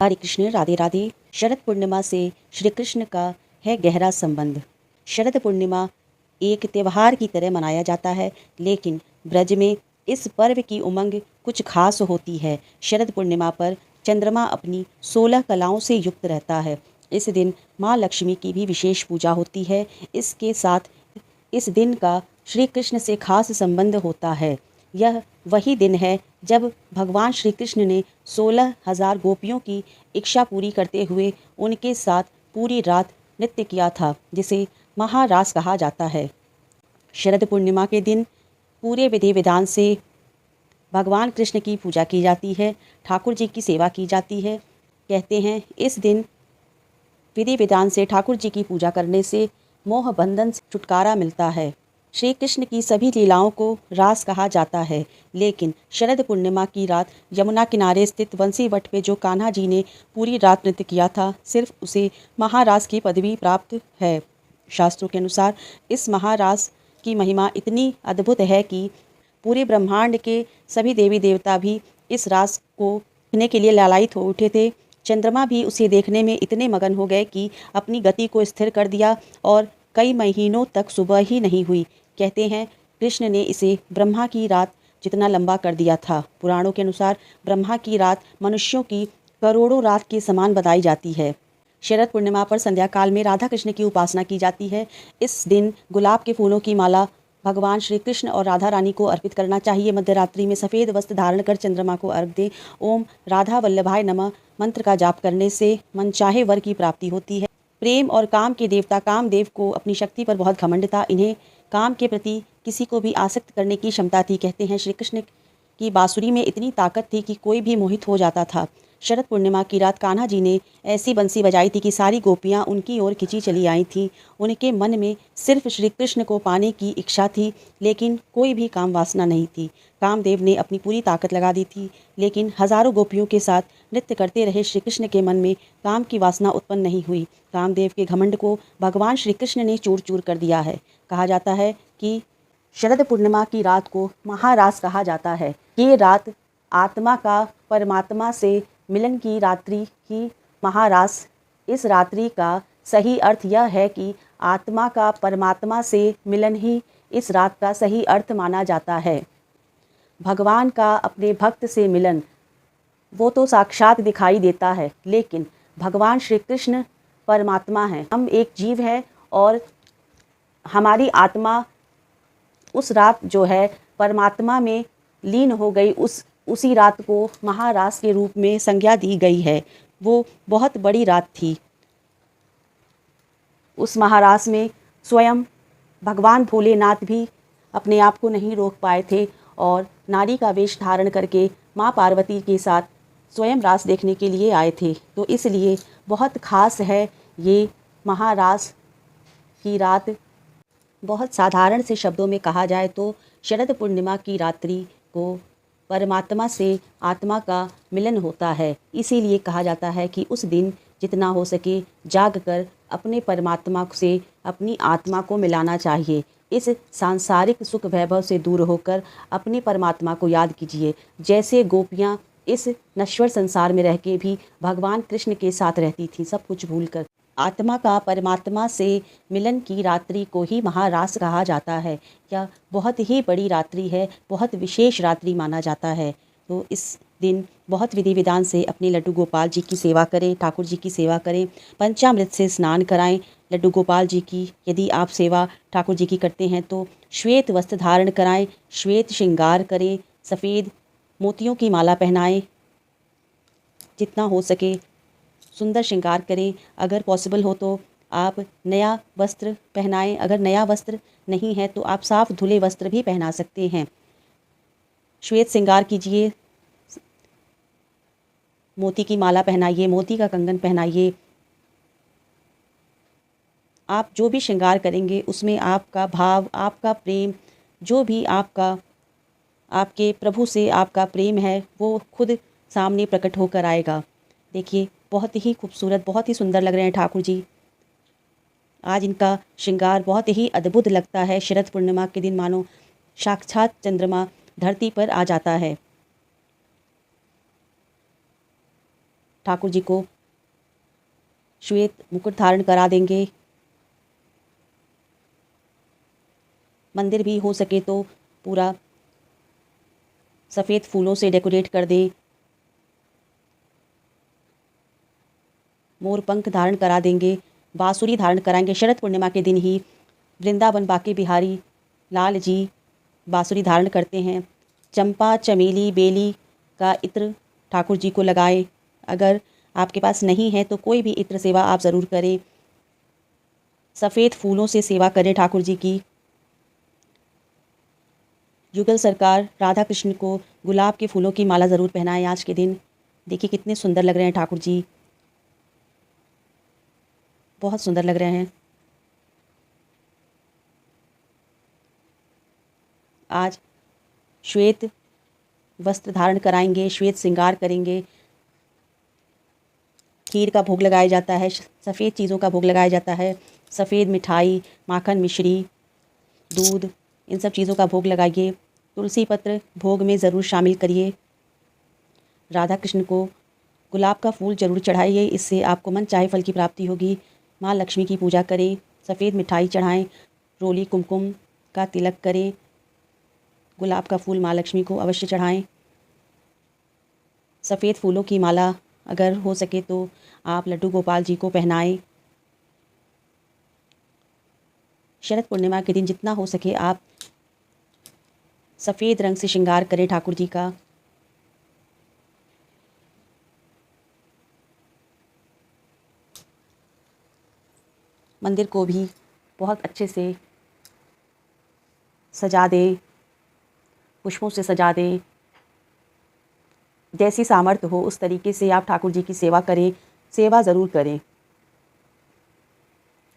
हरे कृष्ण, राधे राधे। शरद पूर्णिमा से श्री कृष्ण का है गहरा संबंध। शरद पूर्णिमा एक त्यौहार की तरह मनाया जाता है, लेकिन ब्रज में इस पर्व की उमंग कुछ खास होती है। शरद पूर्णिमा पर चंद्रमा अपनी 16 कलाओं से युक्त रहता है। इस दिन माँ लक्ष्मी की भी विशेष पूजा होती है। इसके साथ इस दिन का श्री कृष्ण से खास संबंध होता है। यह वही दिन है जब भगवान श्री कृष्ण ने 16,000 गोपियों की इच्छा पूरी करते हुए उनके साथ पूरी रात नृत्य किया था, जिसे महारास कहा जाता है। शरद पूर्णिमा के दिन पूरे विधि विधान से भगवान कृष्ण की पूजा की जाती है, ठाकुर जी की सेवा की जाती है। कहते हैं इस दिन विधि विधान से ठाकुर जी की पूजा करने से मोह बंधन से छुटकारा मिलता है। श्री कृष्ण की सभी लीलाओं को रास कहा जाता है, लेकिन शरद पूर्णिमा की रात यमुना किनारे स्थित बंसी वट पे जो कान्हा जी ने पूरी रात नृत्य किया था, सिर्फ उसे महारास की पदवी प्राप्त है। शास्त्रों के अनुसार इस महारास की महिमा इतनी अद्भुत है कि पूरे ब्रह्मांड के सभी देवी देवता भी इस रास को देखने के लिए लालायित हो उठे थे। चंद्रमा भी उसे देखने में इतने मगन हो गए कि अपनी गति को स्थिर कर दिया और कई महीनों तक सुबह ही नहीं हुई। कहते हैं कृष्ण ने इसे ब्रह्मा की रात जितना लंबा कर दिया था। पुराणों के अनुसार ब्रह्मा की रात मनुष्यों की करोड़ों रात के समान बताई जाती है। शरद पूर्णिमा पर संध्या काल में राधा कृष्ण की उपासना की जाती है। इस दिन गुलाब के फूलों की माला भगवान श्री कृष्ण और राधा रानी को अर्पित करना चाहिए। मध्य रात्रि में सफ़ेद वस्त्र धारण कर चंद्रमा को अर्घ दें। ओम राधा वल्लभाय नमः मंत्र का जाप करने से मनचाहे वर की प्राप्ति होती है। प्रेम और काम के देवता कामदेव को अपनी शक्ति पर बहुत घमंड था। इन्हें काम के प्रति किसी को भी आसक्त करने की क्षमता थी। कहते हैं श्री कृष्ण की बांसुरी में इतनी ताकत थी कि कोई भी मोहित हो जाता था। शरद पूर्णिमा की रात कान्हा जी ने ऐसी बंसी बजाई थी कि सारी गोपियाँ उनकी ओर खिंची चली आई थीं। उनके मन में सिर्फ श्री कृष्ण को पाने की इच्छा थी, लेकिन कोई भी काम वासना नहीं थी। कामदेव ने अपनी पूरी ताकत लगा दी थी, लेकिन हजारों गोपियों के साथ नृत्य करते रहे श्री कृष्ण के मन में काम की वासना उत्पन्न नहीं हुई। कामदेव के घमंड को भगवान श्री कृष्ण ने चूर चूर कर दिया है। कहा जाता है कि शरद पूर्णिमा की रात को महारास कहा जाता है। ये रात आत्मा का परमात्मा से मिलन की रात्रि ही महारास। इस रात्रि का सही अर्थ यह है कि आत्मा का परमात्मा से मिलन ही इस रात का सही अर्थ माना जाता है। भगवान का अपने भक्त से मिलन वो तो साक्षात दिखाई देता है, लेकिन भगवान श्री कृष्ण परमात्मा हैं, हम एक जीव हैं और हमारी आत्मा उस रात जो है परमात्मा में लीन हो गई। उसी रात को महारास के रूप में संज्ञा दी गई है। वो बहुत बड़ी रात थी। उस महारास में स्वयं भगवान भोलेनाथ भी अपने आप को नहीं रोक पाए थे और नारी का वेश धारण करके माँ पार्वती के साथ स्वयं रास देखने के लिए आए थे। तो इसलिए बहुत ख़ास है ये महारास की रात। बहुत साधारण से शब्दों में कहा जाए तो शरद पूर्णिमा की रात्रि को परमात्मा से आत्मा का मिलन होता है। इसीलिए कहा जाता है कि उस दिन जितना हो सके जाग कर अपने परमात्मा से अपनी आत्मा को मिलाना चाहिए। इस सांसारिक सुख वैभव से दूर होकर अपने परमात्मा को याद कीजिए। जैसे गोपियाँ इस नश्वर संसार में रह के भी भगवान कृष्ण के साथ रहती थीं, सब कुछ भूलकर। आत्मा का परमात्मा से मिलन की रात्रि को ही महारास कहा जाता है। यह बहुत ही बड़ी रात्रि है, बहुत विशेष रात्रि माना जाता है। तो इस दिन बहुत विधि विधान से अपने लड्डू गोपाल जी की सेवा करें, ठाकुर जी की सेवा करें, पंचामृत से स्नान कराएं। लड्डू गोपाल जी की यदि आप सेवा ठाकुर जी की करते हैं तो श्वेत वस्त्र धारण कराएं, श्वेत श्रृंगार करें, सफ़ेद मोतियों की माला पहनाएं, जितना हो सके सुंदर श्रृंगार करें। अगर पॉसिबल हो तो आप नया वस्त्र पहनाएं। अगर नया वस्त्र नहीं है तो आप साफ धुले वस्त्र भी पहना सकते हैं। श्वेत श्रृंगार कीजिए, मोती की माला पहनाइए, मोती का कंगन पहनाइए। आप जो भी श्रृंगार करेंगे उसमें आपका भाव, आपका प्रेम, जो भी आपके प्रभु से आपका प्रेम है वो खुद सामने प्रकट होकर आएगा। देखिए बहुत ही खूबसूरत, बहुत ही सुंदर लग रहे हैं ठाकुर जी। आज इनका श्रृंगार बहुत ही अद्भुत लगता है। शरद पूर्णिमा के दिन मानो साक्षात चंद्रमा धरती पर आ जाता है। ठाकुर जी को श्वेत मुकुट धारण करा देंगे। मंदिर भी हो सके तो पूरा सफ़ेद फूलों से डेकोरेट कर दें। मोर पंख धारण करा देंगे, बांसुरी धारण कराएंगे। शरद पूर्णिमा के दिन ही वृंदावन बांके बिहारी लाल जी बांसुरी धारण करते हैं। चंपा, चमेली, बेली का इत्र ठाकुर जी को लगाएं। अगर आपके पास नहीं है तो कोई भी इत्र सेवा आप ज़रूर करें। सफ़ेद फूलों से सेवा करें ठाकुर जी की। युगल सरकार राधा कृष्ण को गुलाब के फूलों की माला ज़रूर पहनाएं आज के दिन। देखिए कितने सुंदर लग रहे हैं ठाकुर जी, बहुत सुंदर लग रहे हैं। आज श्वेत वस्त्र धारण कराएंगे, श्वेत श्रृंगार करेंगे। खीर का भोग लगाया जाता है, सफ़ेद चीज़ों का भोग लगाया जाता है। सफ़ेद मिठाई, माखन, मिश्री, दूध, इन सब चीज़ों का भोग लगाइए। तुलसी पत्र भोग में ज़रूर शामिल करिए। राधा कृष्ण को गुलाब का फूल ज़रूर चढ़ाइए, इससे आपको मन चाहे फल की प्राप्ति होगी। माँ लक्ष्मी की पूजा करें, सफ़ेद मिठाई चढ़ाएं, रोली कुमकुम का तिलक करें। गुलाब का फूल माँ लक्ष्मी को अवश्य चढ़ाएं। सफ़ेद फूलों की माला अगर हो सके तो आप लड्डू गोपाल जी को पहनाएं। शरद पूर्णिमा के दिन जितना हो सके आप सफ़ेद रंग से श्रृंगार करें ठाकुर जी का। मंदिर को भी बहुत अच्छे से सजा दें, पुष्पों से सजा दें। जैसी सामर्थ्य हो उस तरीके से आप ठाकुर जी की सेवा करें, सेवा ज़रूर करें।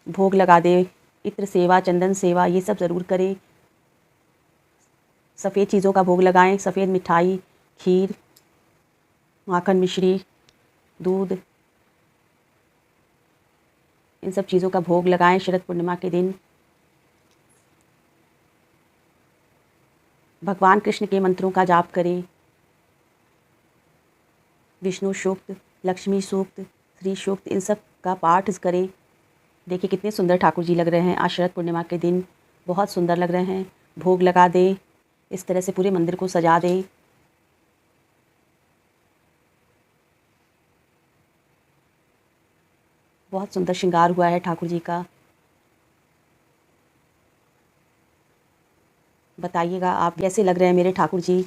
भोग लगा दें, इत्र सेवा, चंदन सेवा, ये सब ज़रूर करें। सफ़ेद चीज़ों का भोग लगाएं, सफ़ेद मिठाई, खीर, माखन, मिश्री, दूध, इन सब चीज़ों का भोग लगाएं शरद पूर्णिमा के दिन। भगवान कृष्ण के मंत्रों का जाप करें। विष्णु सूक्त, लक्ष्मी सूक्त, श्री सूक्त, इन सब का पाठ करें। देखिए कितने सुंदर ठाकुर जी लग रहे हैं आज शरद पूर्णिमा के दिन, बहुत सुंदर लग रहे हैं। भोग लगा दें, इस तरह से पूरे मंदिर को सजा दें। बहुत सुंदर श्रृंगार हुआ है ठाकुर जी का। बताइएगा आप कैसे लग रहे हैं मेरे ठाकुर जी।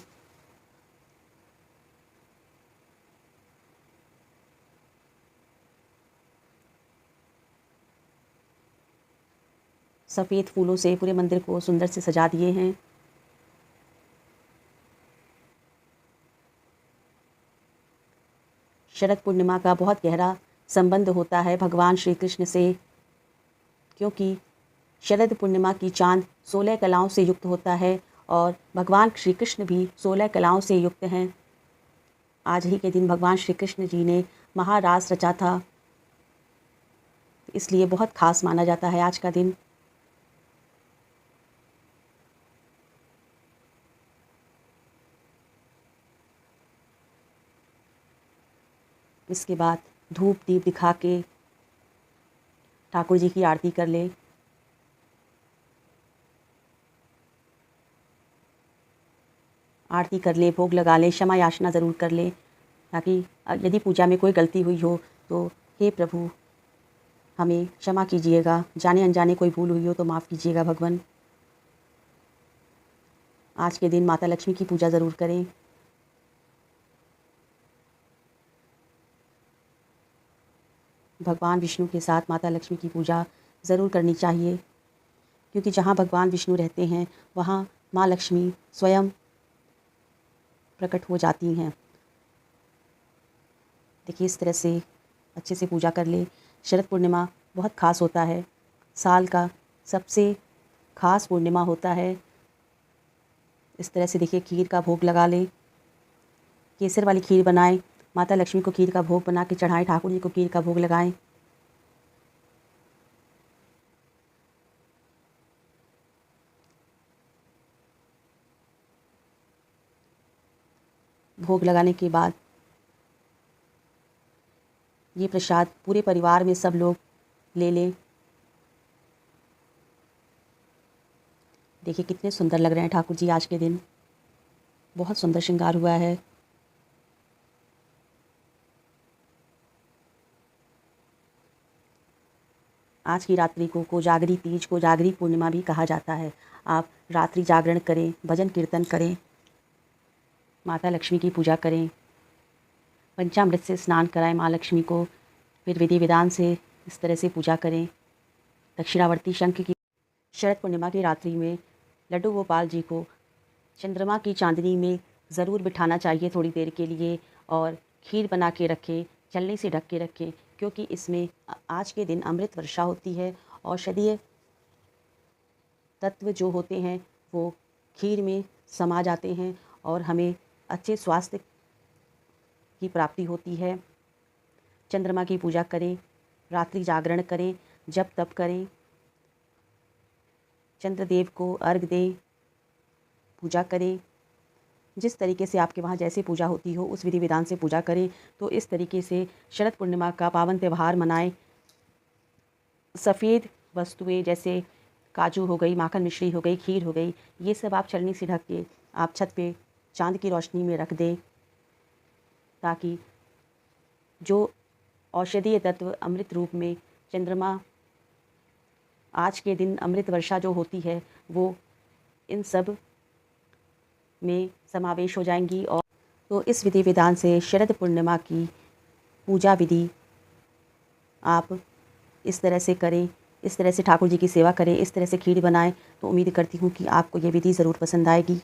सफ़ेद फूलों से पूरे मंदिर को सुंदर से सजा दिए हैं। शरद पूर्णिमा का बहुत गहरा संबंध होता है भगवान श्री कृष्ण से, क्योंकि शरद पूर्णिमा की चाँद 16 कलाओं से युक्त होता है और भगवान श्री कृष्ण भी 16 कलाओं से युक्त हैं। आज ही के दिन भगवान श्री कृष्ण जी ने महारास रचा था, इसलिए बहुत खास माना जाता है आज का दिन। इसके बाद धूप दीप दिखा के ठाकुर जी की आरती कर ले। आरती कर ले, भोग लगा ले, क्षमा याचना ज़रूर कर ले, ताकि यदि पूजा में कोई गलती हुई हो तो हे प्रभु हमें क्षमा कीजिएगा, जाने अनजाने कोई भूल हुई हो तो माफ़ कीजिएगा भगवान। आज के दिन माता लक्ष्मी की पूजा ज़रूर करें। भगवान विष्णु के साथ माता लक्ष्मी की पूजा ज़रूर करनी चाहिए, क्योंकि जहाँ भगवान विष्णु रहते हैं वहाँ माँ लक्ष्मी स्वयं प्रकट हो जाती हैं। देखिए इस तरह से अच्छे से पूजा कर ले। शरद पूर्णिमा बहुत ख़ास होता है, साल का सबसे ख़ास पूर्णिमा होता है। इस तरह से देखिए खीर का भोग लगा लें, केसर वाली खीर बनाएं, माता लक्ष्मी को खीर का भोग बना के चढ़ाएं, ठाकुर जी को खीर का भोग लगाएं। भोग लगाने के बाद ये प्रसाद पूरे परिवार में सब लोग ले लें। देखिए कितने सुंदर लग रहे हैं ठाकुर जी आज के दिन, बहुत सुंदर श्रृंगार हुआ है। आज की रात्रि को कोजागरी तीज, कोजागरी पूर्णिमा भी कहा जाता है। आप रात्रि जागरण करें, भजन कीर्तन करें, माता लक्ष्मी की पूजा करें, पंचामृत से स्नान कराएं माँ लक्ष्मी को, फिर विधि विधान से इस तरह से पूजा करें। दक्षिणावर्ती शंख की शरद पूर्णिमा की रात्रि में लड्डू गोपाल जी को चंद्रमा की चांदनी में ज़रूर बिठाना चाहिए थोड़ी देर के लिए, और खीर बना के रखें, छलनी से ढक के रखें, क्योंकि इसमें आज के दिन अमृत वर्षा होती है। औषधीय तत्व जो होते हैं वो खीर में समा जाते हैं और हमें अच्छे स्वास्थ्य की प्राप्ति होती है। चंद्रमा की पूजा करें, रात्रि जागरण करें, जप तप करें, चंद्रदेव को अर्घ दें, पूजा करें। जिस तरीके से आपके वहाँ जैसे पूजा होती हो उस विधि विधान से पूजा करें। तो इस तरीके से शरद पूर्णिमा का पावन त्यौहार मनाएं। सफ़ेद वस्तुएं जैसे काजू हो गई, माखन मिश्री हो गई, खीर हो गई, ये सब आप छलनी से ढक के आप छत पे चांद की रोशनी में रख दें, ताकि जो औषधीय तत्व अमृत रूप में चंद्रमा आज के दिन अमृत वर्षा जो होती है वो इन सब में समावेश हो जाएंगी। और तो इस विधि विधान से शरद पूर्णिमा की पूजा विधि आप इस तरह से करें, इस तरह से ठाकुर जी की सेवा करें, इस तरह से खीर बनाएं। तो उम्मीद करती हूँ कि आपको ये विधि ज़रूर पसंद आएगी।